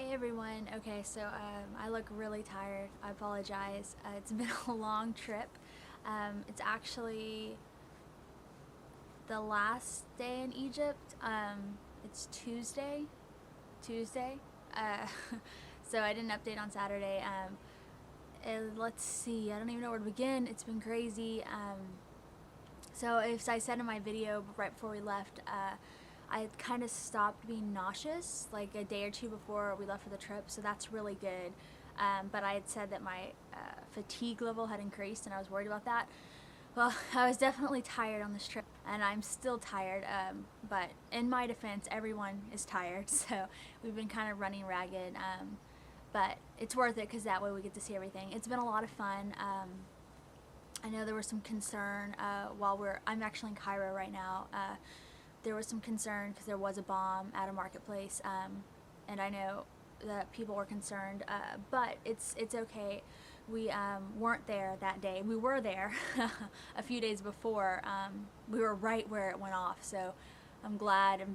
Hey everyone. Okay, so I look really tired. I apologize. It's been a long trip. It's actually the last day in Egypt. It's Tuesday. Tuesday. Uh, so I didn't update on Saturday. And let's see. I don't even know where to begin. It's been crazy. So as I said in my video right before we left, I kind of stopped being nauseous like a day or two before we left for the trip, so that's really good. But I had said that my fatigue level had increased and I was worried about that. Well, I was definitely tired on this trip, and I'm still tired, but in my defense, everyone is tired, so we've been kind of running ragged, but it's worth it because that way we get to see everything. It's been a lot of fun. I know there was some concern I'm actually in Cairo right now. There was some concern because there was a bomb at a marketplace, and I know that people were concerned, but it's okay. We weren't there that day. We were there a few days before. We were right where it went off, so I'm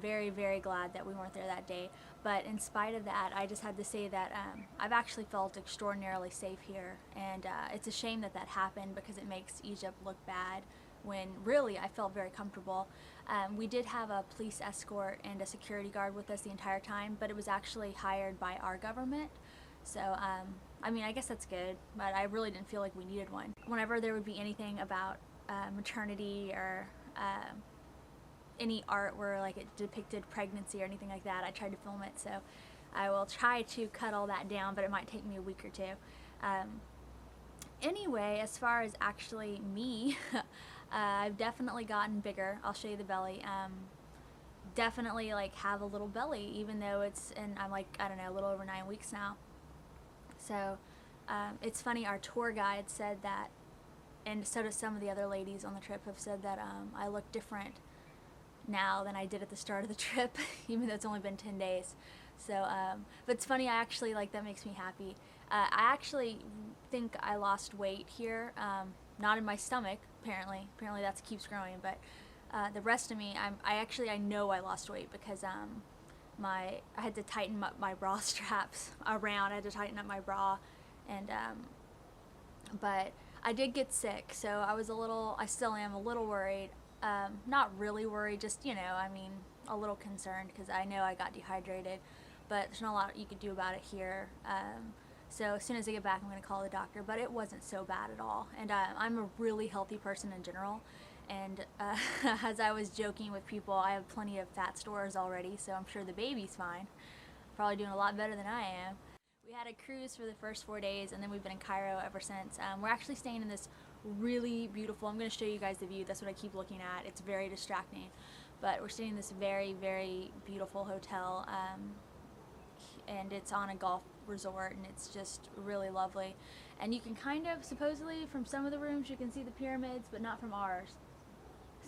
very, very glad that we weren't there that day. But in spite of that, I just had to say that I've actually felt extraordinarily safe here, and it's a shame that that happened because it makes Egypt look bad when really I felt very comfortable. We did have a police escort and a security guard with us the entire time, but it was actually hired by our government. So, I mean, I guess that's good, but I really didn't feel like we needed one. Whenever there would be anything about maternity or any art where like it depicted pregnancy or anything like that, I tried to film it, so I will try to cut all that down, but it might take me a week or two. Anyway, as far as actually me, I've definitely gotten bigger. I'll show you the belly. Definitely like have a little belly, even though I'm like, I don't know, a little over 9 weeks now. So it's funny, our tour guide said that, and so do some of the other ladies on the trip have said that I look different now than I did at the start of the trip, even though it's only been 10 days. So, but it's funny, I actually, like, that makes me happy. I actually think I lost weight here, not in my stomach, apparently that keeps growing, but the rest of me, I know I lost weight because I had to tighten up my bra straps around, I had to tighten up my bra, and but I did get sick, so I still am a little worried. Not really worried, just, I mean, a little concerned because I know I got dehydrated, but there's not a lot you could do about it here. So as soon as I get back, I'm going to call the doctor, but it wasn't so bad at all. And I'm a really healthy person in general. And as I was joking with people, I have plenty of fat stores already, so I'm sure the baby's fine. Probably doing a lot better than I am. We had a cruise for the first 4 days, and then we've been in Cairo ever since. We're actually staying in this really beautiful, I'm going to show you guys the view, that's what I keep looking at, it's very distracting, but we're staying in this very, very beautiful hotel, and it's on a golf resort, and it's just really lovely. And you can kind of, supposedly, from some of the rooms, you can see the pyramids, but not from ours.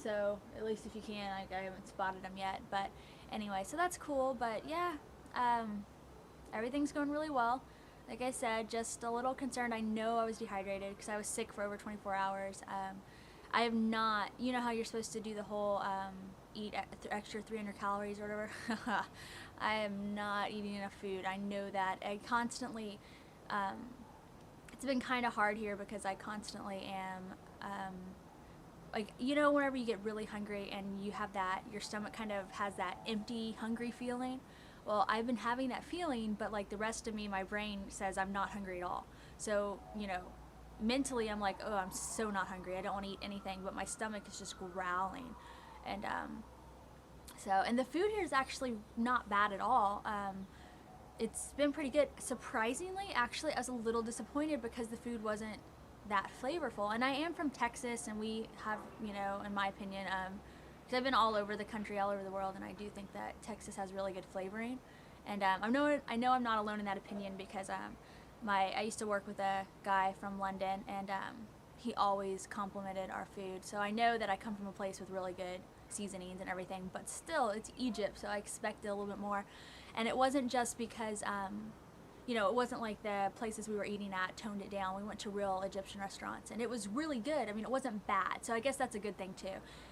So, at least if you can, I haven't spotted them yet, but anyway, so that's cool, but yeah, everything's going really well. Like I said, just a little concerned. I know I was dehydrated because I was sick for over 24 hours. I have not, you know how you're supposed to do the whole eat extra 300 calories or whatever? I am not eating enough food. I know that. I constantly, it's been kind of hard here because I constantly am, like, whenever you get really hungry and you have that, your stomach kind of has that empty, hungry feeling. Well, I've been having that feeling, but like the rest of me, my brain says I'm not hungry at all. So, mentally I'm like, oh, I'm so not hungry. I don't want to eat anything, but my stomach is just growling. And and the food here is actually not bad at all. It's been pretty good. Surprisingly, actually, I was a little disappointed because the food wasn't that flavorful. And I am from Texas, and we have, in my opinion, because I've been all over the country, all over the world, and I do think that Texas has really good flavoring. And I know I'm not alone in that opinion because I used to work with a guy from London, and he always complimented our food. So I know that I come from a place with really good seasonings and everything, but still, it's Egypt, so I expected a little bit more. And it wasn't just because you know, it wasn't like the places we were eating at toned it down. We went to real Egyptian restaurants, and it was really good. I mean, it wasn't bad, so I guess that's a good thing too.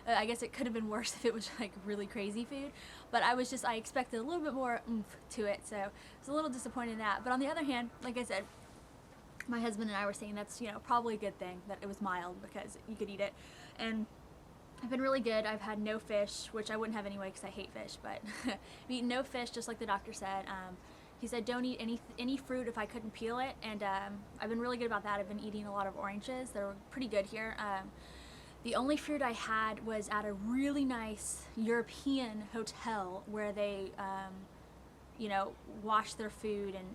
I guess it could have been worse if it was like really crazy food, but I expected a little bit more oomph to it, so I was a little disappointed in that. But on the other hand, like I said, my husband and I were saying that's, you know, probably a good thing that it was mild because you could eat it. And I've been really good. I've had no fish, which I wouldn't have anyway because I hate fish, but I've eaten no fish, just like the doctor said. He said don't eat any fruit if I couldn't peel it, and I've been really good about that. I've been eating a lot of oranges. They're pretty good here. The only fruit I had was at a really nice European hotel where they, you know, wash their food and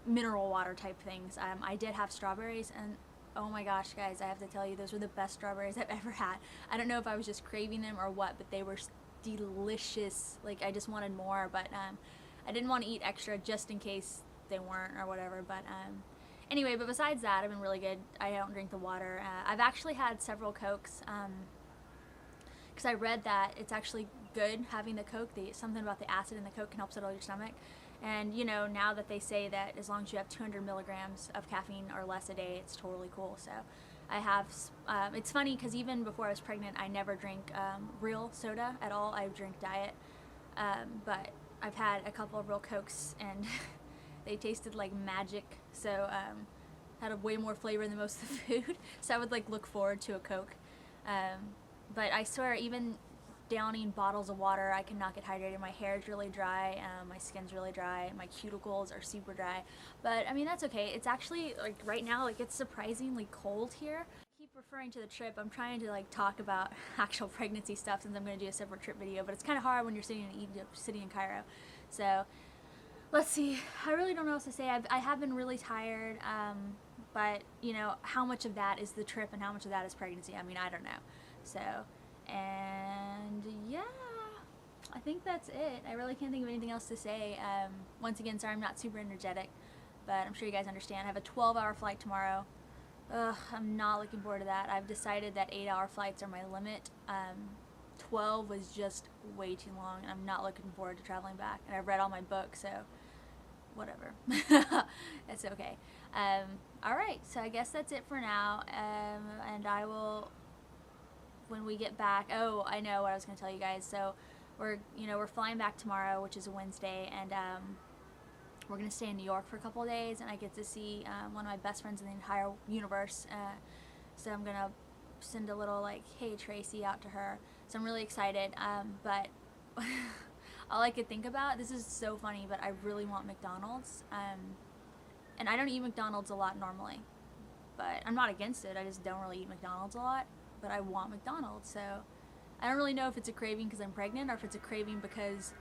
mineral water type things. I did have strawberries, and oh my gosh, guys, I have to tell you, those were the best strawberries I've ever had. I don't know if I was just craving them or what, but they were delicious. Like, I just wanted more, but I didn't want to eat extra just in case they weren't or whatever. But anyway, but besides that, I've been really good. I don't drink the water. I've actually had several Cokes because I read that it's actually good having the Coke. Something about the acid in the Coke can help settle your stomach. And, you know, now that they say that as long as you have 200 milligrams of caffeine or less a day, it's totally cool. So I have, it's funny because even before I was pregnant, I never drink real soda at all. I drink diet. But I've had a couple of real Cokes, and they tasted like magic. So had a way more flavor than most of the food. So I would like look forward to a Coke. But I swear, even downing bottles of water, I cannot get hydrated. My hair is really dry, my skin's really dry, my cuticles are super dry. But I mean, that's okay. It's actually, like, right now, like, it's surprisingly cold here. I keep referring to the trip. I'm trying to like talk about actual pregnancy stuff since I'm going to do a separate trip video, but it's kind of hard when you're sitting in Egypt, sitting in Cairo. So let's see. I really don't know what else to say. I have been really tired, but you know, how much of that is the trip and how much of that is pregnancy? I mean, I don't know. So, and yeah, I think that's it. I really can't think of anything else to say. Once again, sorry I'm not super energetic, but I'm sure you guys understand. I have a 12-hour flight tomorrow. Ugh, I'm not looking forward to that. I've decided that 8-hour flights are my limit. 12 was just way too long, and I'm not looking forward to traveling back. And I've read all my books, so whatever. It's okay. Alright, so I guess that's it for now. And I will, when we get back, oh, I know what I was going to tell you guys. So we're flying back tomorrow, which is a Wednesday, and we're going to stay in New York for a couple of days, and I get to see one of my best friends in the entire universe. So I'm going to send a little, like, hey, Tracy, out to her. So I'm really excited, but all I could think about, this is so funny, but I really want McDonald's. And I don't eat McDonald's a lot normally, but I'm not against it. I just don't really eat McDonald's a lot. But I want McDonald's, so I don't really know if it's a craving because I'm pregnant or if it's a craving because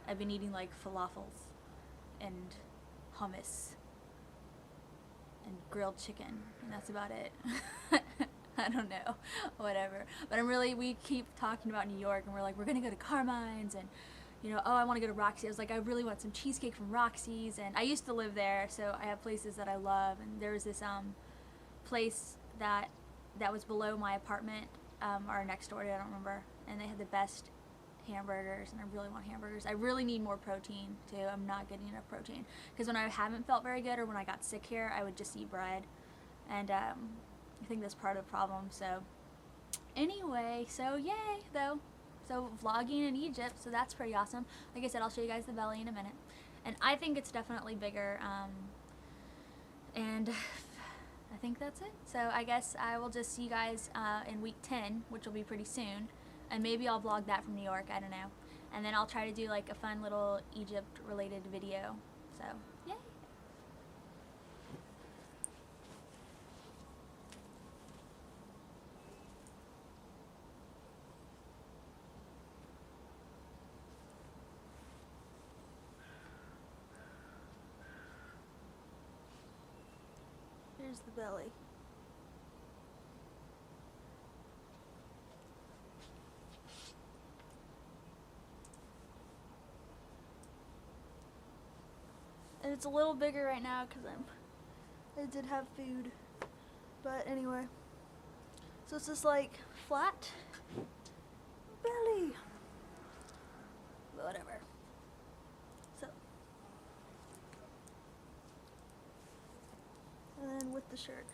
I've been eating like falafels and hummus and grilled chicken, and that's about it. I don't know, whatever. But we keep talking about New York, and we're like, we're gonna go to Carmine's, and you know, oh, I want to go to Roxy. I was like, I really want some cheesecake from Roxy's, and I used to live there, so I have places that I love, and there was this place that was below my apartment, or next door to it, I don't remember, and they had the best hamburgers, and I really want hamburgers. I really need more protein too. I'm not getting enough protein because when I haven't felt very good or when I got sick here, I would just eat bread, and I think that's part of the problem. So anyway, so yay though. So vlogging in Egypt, so that's pretty awesome. Like I said, I'll show you guys the belly in a minute, and I think it's definitely bigger, and I think that's it. So I guess I will just see you guys in week 10, which will be pretty soon. And maybe I'll vlog that from New York, I don't know. And then I'll try to do like a fun little Egypt related video. So, yay! Here's the belly. And it's a little bigger right now because I did have food. But anyway. So it's just like flat belly. But whatever. So the shirt.